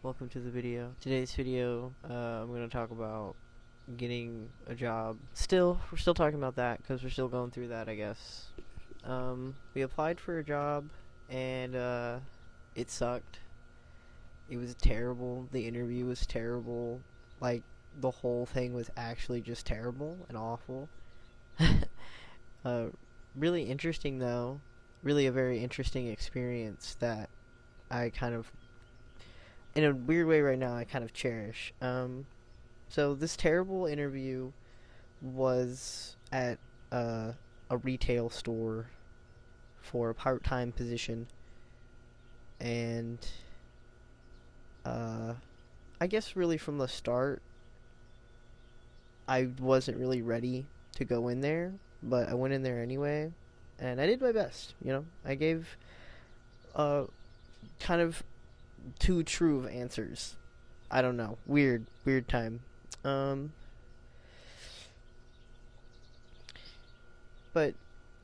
welcome to the video. Today's video, I'm going to talk about getting a job. We're still talking about that because we're still going through that, I guess. We applied for a job and it sucked. It was terrible. The interview was terrible. Like, the whole thing was actually just terrible and awful. Really interesting though. Really a very interesting experience that I kind of, in a weird way right now, I kind of cherish. So this terrible interview was at a retail store for a part-time position, and I guess really from the start, I wasn't really ready to go in there, but I went in there anyway, and I did my best. I gave kind of too true of answers. I don't know. Weird time. But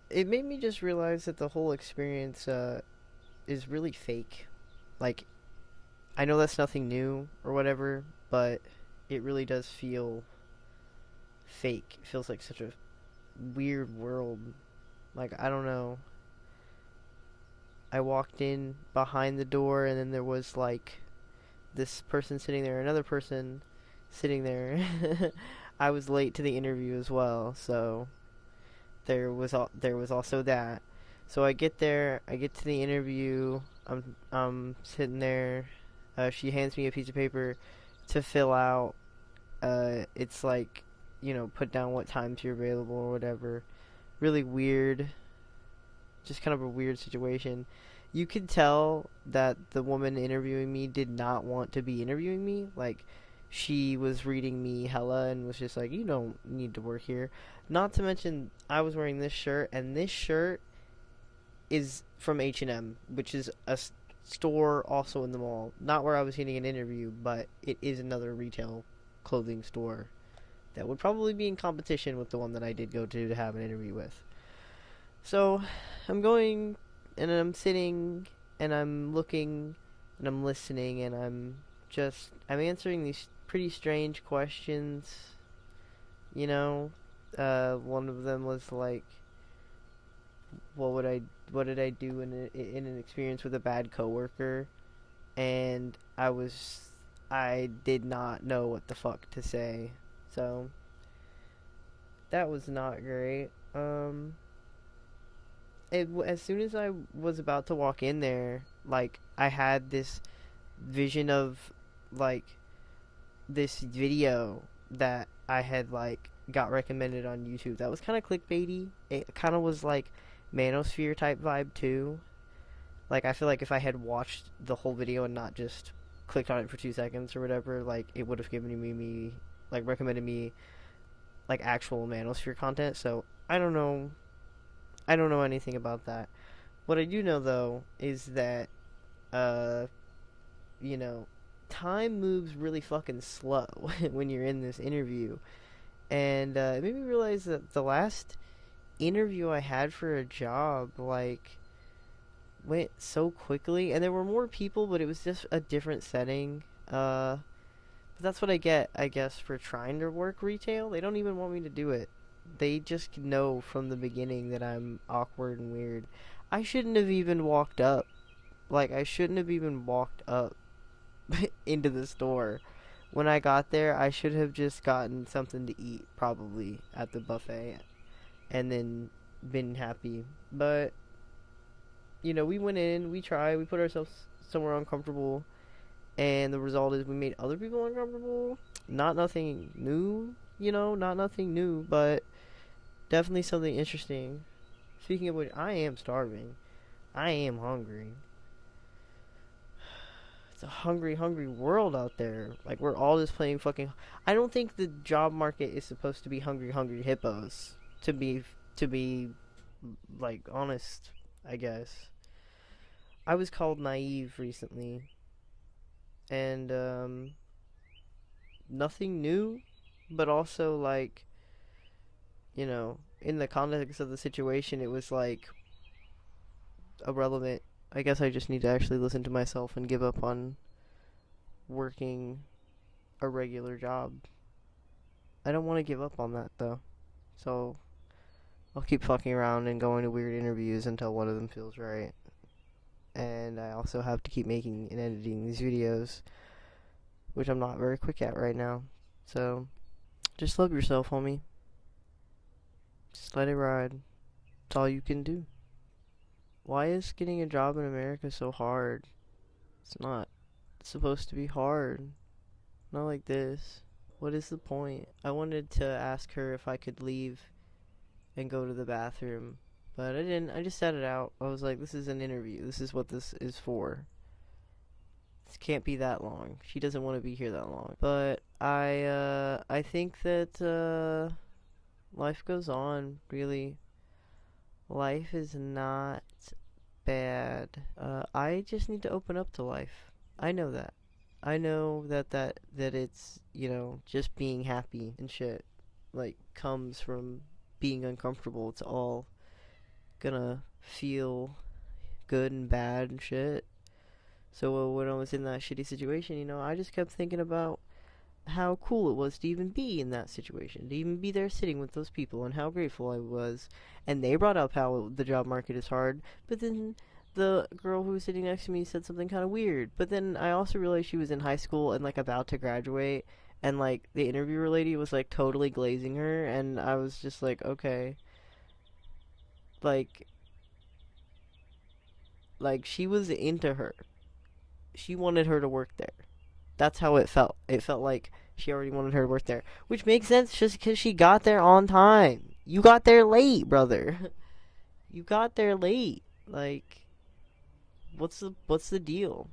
it made me just realize that the whole experience is really fake. Like, I know that's nothing new or whatever, but it really does feel fake. It feels like such a weird world. Like, I don't know. I walked in behind the door, and then there was like this person sitting there, another person sitting there. I was late to the interview as well, so there was also that. So I get there, I get to the interview. I'm sitting there. She hands me a piece of paper to fill out. It's like, put down what times you're available or whatever. Really weird. Just kind of a weird situation. You could tell that the woman interviewing me did not want to be interviewing me. Like, she was reading me hella and was just like, you don't need to work here. Not to mention, I was wearing this shirt, and this shirt is from H&M, which is a store also in the mall. Not where I was getting an interview, but it is another retail clothing store that would probably be in competition with the one that I did go to have an interview with. So, I'm going, and I'm sitting, and I'm looking, and I'm listening, and I'm answering these pretty strange questions. One of them was like, what did I do in an experience with a bad coworker? And I did not know what the fuck to say. So, that was not great. As soon as I was about to walk in there, like, I had this vision of, like, this video that I had, like, got recommended on YouTube. That was kind of clickbaity. It kind of was, like, Manosphere type vibe, too. Like, I feel like if I had watched the whole video and not just clicked on it for 2 seconds or whatever, like, it would have given me, like, recommended me, like, actual Manosphere content. So, I don't know anything about that. What I do know, though, is that, time moves really fucking slow when you're in this interview. And it made me realize that the last interview I had for a job, like, went so quickly. And there were more people, but it was just a different setting. But that's what I get, I guess, for trying to work retail. They don't even want me to do it. They just know from the beginning that I'm awkward and weird. I shouldn't have even walked up. Like, I shouldn't have even walked up into the store. When I got there, I should have just gotten something to eat, probably, at the buffet, and then been happy. But, we went in, we tried, we put ourselves somewhere uncomfortable, and the result is we made other people uncomfortable. Not nothing new, not nothing new, but definitely something interesting. Speaking of which, I am starving. I am hungry. It's a hungry world out there. Like, we're all just playing fucking... I don't think the job market is supposed to be hungry hippos. To be, like, honest, I guess. I was called naive recently. And, nothing new, but also, like, in the context of the situation, it was, like, irrelevant. I guess I just need to actually listen to myself and give up on working a regular job. I don't want to give up on that though. So I'll keep fucking around and going to weird interviews until one of them feels right. And I also have to keep making and editing these videos, which I'm not very quick at right now. So just love yourself, homie. Just let it ride. It's all you can do. Why is getting a job in America so hard? It's not. It's supposed to be hard. Not like this. What is the point? I wanted to ask her if I could leave and go to the bathroom, but I didn't. I just sat it out. I was like, this is an interview. This is what this is for. This can't be that long. She doesn't want to be here that long. But I think that life goes on, really. Life is not bad. I just need to open up to life. I know that. I know that it's, just being happy and shit, like, comes from being uncomfortable. It's all gonna feel good and bad and shit. So when I was in that shitty situation, I just kept thinking about how cool it was to even be in that situation, to even be there sitting with those people, and how grateful I was. And they brought up how the job market is hard, but then the girl who was sitting next to me said something kind of weird. But then I also realized she was in high school and, like, about to graduate, and, like, the interviewer lady was, like, totally glazing her, and I was just like, okay. Like, she was into her. She wanted her to work there. That's how it felt. It felt like she already wanted her to work there. Which makes sense just because she got there on time. You got there late, brother. You got there late. Like, what's the deal?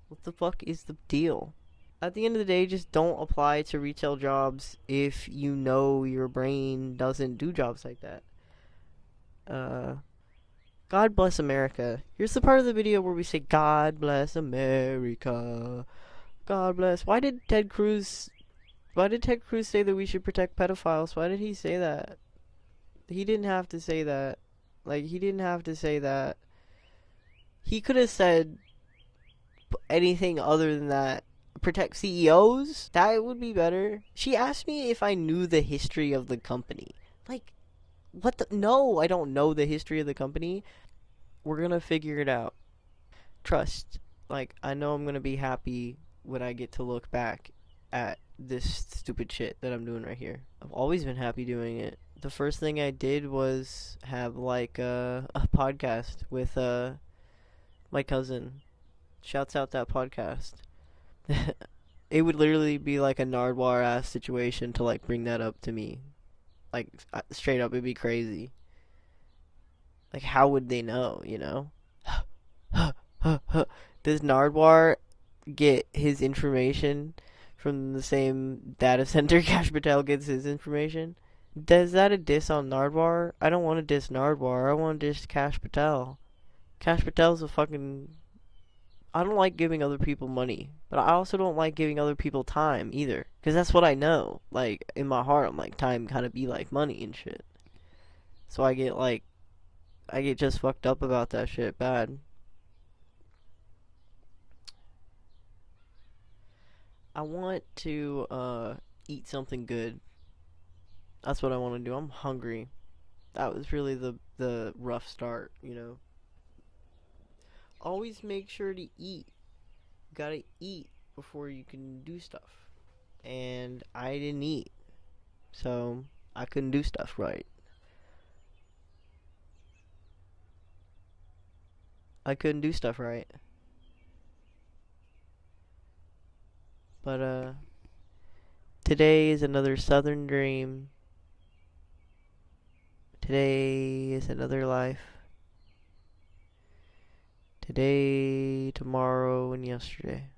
What the fuck is the deal? At the end of the day, just don't apply to retail jobs if you know your brain doesn't do jobs like that. God bless America. Here's the part of the video where we say, God bless America. God bless. Why did Ted Cruz say that we should protect pedophiles? Why did he say that? He didn't have to say that. Like, he didn't have to say that. He could have said anything other than that. Protect CEOs? That would be better. She asked me if I knew the history of the company. Like, what the? No, I don't know the history of the company. We're gonna figure it out. Trust. Like, I know I'm gonna be happy when I get to look back at this stupid shit that I'm doing right here. I've always been happy doing it. The first thing I did was have, like, a podcast with my cousin. Shouts out that podcast. It would literally be like a Nardwar ass situation to, like, bring that up to me. Like, straight up, it'd be crazy. Like, how would they know, Does Nardwar get his information from the same data center Cash Patel gets his information? Is that a diss on Nardwar? I don't want to diss Nardwar. I want to diss Cash Patel. Cash Patel's a fucking... I don't like giving other people money, but I also don't like giving other people time either, because that's what I know. Like, in my heart, I'm like, time kind of be like money and shit. So I get just fucked up about that shit bad. I want to eat something good. That's what I want to do. I'm hungry. That was really the rough start, Always make sure to eat. You gotta eat before you can do stuff. And I didn't eat. So I couldn't do stuff right. I couldn't do stuff right. But today is another Southern dream. Today is another life. Today, tomorrow, and yesterday.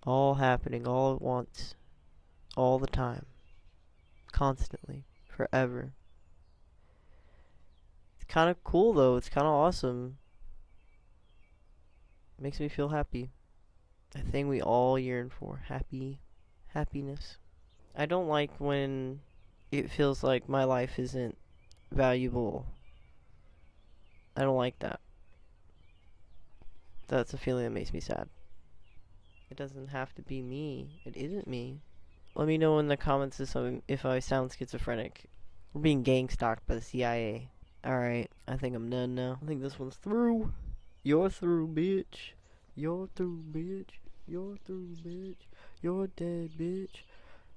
All happening all at once. All the time. Constantly. Forever. It's kind of cool, though. It's kind of awesome. It makes me feel happy. A thing we all yearn for. Happiness. I don't like when it feels like my life isn't valuable. I don't like that. That's a feeling that makes me sad. It doesn't have to be me. It isn't me. Let me know in the comments if I sound schizophrenic. We're being gang stalked by the CIA. Alright, I think I'm done now. I think this one's through. You're through, bitch. You're through, bitch. You're through, bitch. You're dead, bitch.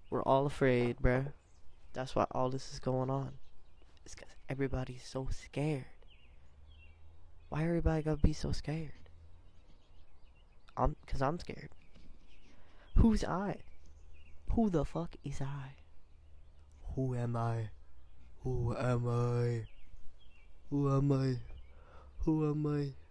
We're all afraid, bruh. That's why all this is going on. It's because everybody's so scared. Why everybody gotta be so scared? Because I'm scared. Who's I? Who the fuck is I? Who am I? Who am I? Who am I? Who am I?